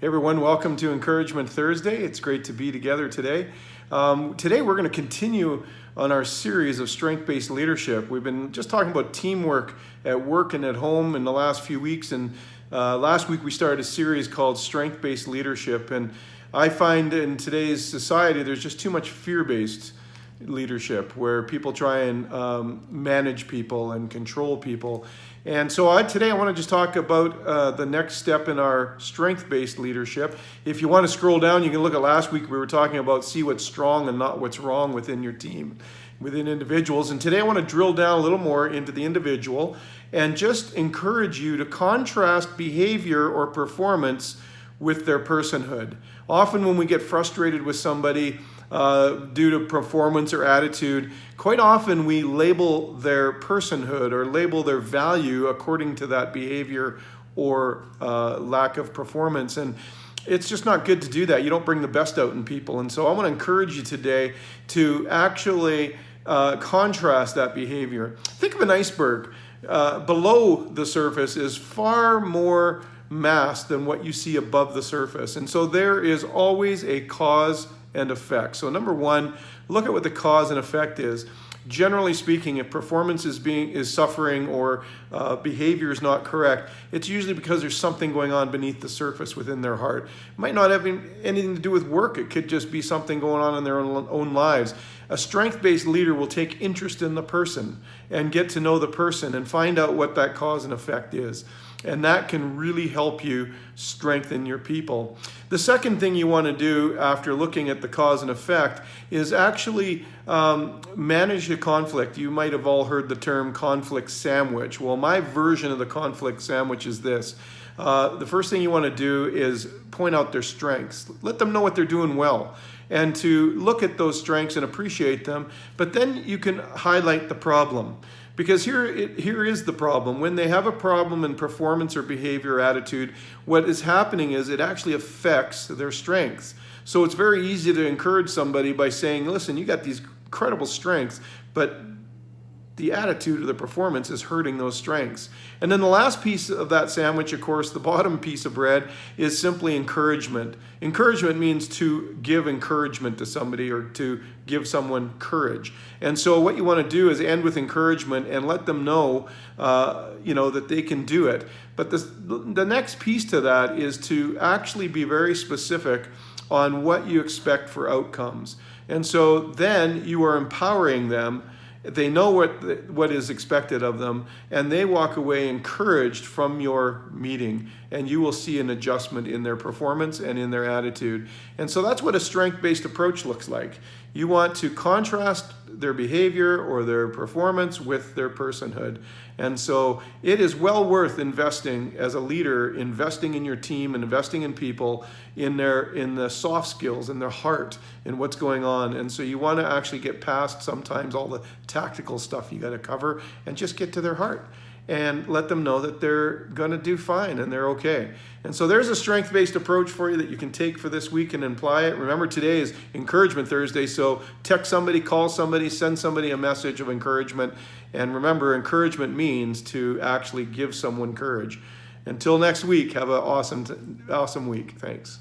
Hey everyone, welcome to Encouragement Thursday. It's great to be together today. Today we're going to continue on our series of strength-based leadership. We've been just talking about teamwork at work and at home in the last few weeks, and last week we started a series called Strength-Based Leadership. And I find in today's society there's just too much fear-based leadership where people try and manage people and control people. And so today I want to just talk about the next step in our strength-based leadership. If you want to scroll down, you can look at last week. We were talking about see what's strong and not what's wrong within your team, within individuals. And today I want to drill down a little more into the individual and just encourage you to contrast behavior or performance with their personhood. Often when we get frustrated with somebody due to performance or attitude, quite often we label their personhood or label their value according to that behavior or lack of performance. And it's just not good to do that. You don't bring the best out in people. And so I want to encourage you today to actually contrast that behavior. Think of an iceberg. Below the surface is far more mass than what you see above the surface. And so there is always a cause and effect. So number one, look at what the cause and effect is. Generally speaking, if performance is suffering or behavior is not correct, it's usually because there's something going on beneath the surface within their heart. It might not have anything to do with work. It could just be something going on in their own lives. A strength-based leader will take interest in the person and get to know the person and find out what that cause and effect is. And that can really help you strengthen your people. The second thing you want to do after looking at the cause and effect is actually manage the conflict. You might have all heard the term conflict sandwich. Well, my version of the conflict sandwich is this. The first thing you want to do is point out their strengths. Let them know what they're doing well and to look at those strengths and appreciate them. But then you can highlight the problem. Because here is the problem. When they have a problem in performance or behavior or attitude, what is happening is it actually affects their strengths. So it's very easy to encourage somebody by saying, listen, you got these incredible strengths, but the attitude or the performance is hurting those strengths. And then the last piece of that sandwich, of course, the bottom piece of bread, is simply encouragement. Encouragement means to give encouragement to somebody or to give someone courage. And so what you want to do is end with encouragement and let them know, that they can do it. But the next piece to that is to actually be very specific on what you expect for outcomes. And so then you are empowering them. They know what is expected of them, and they walk away encouraged from your meeting, and you will see an adjustment in their performance and in their attitude. And so that's what a strength-based approach looks like. You want to contrast their behavior or their performance with their personhood. And so it is well worth investing as a leader, investing in your team and investing in people, in the soft skills, in their heart, in what's going on. And so you want to actually get past sometimes all the tactical stuff you got to cover and just get to their heart and let them know that they're going to do fine and they're okay. And so there's a strength-based approach for you that you can take for this week and apply it. Remember, today is Encouragement Thursday, so text somebody, call somebody, send somebody a message of encouragement. And remember, encouragement means to actually give someone courage. Until next week, have an awesome week. Thanks.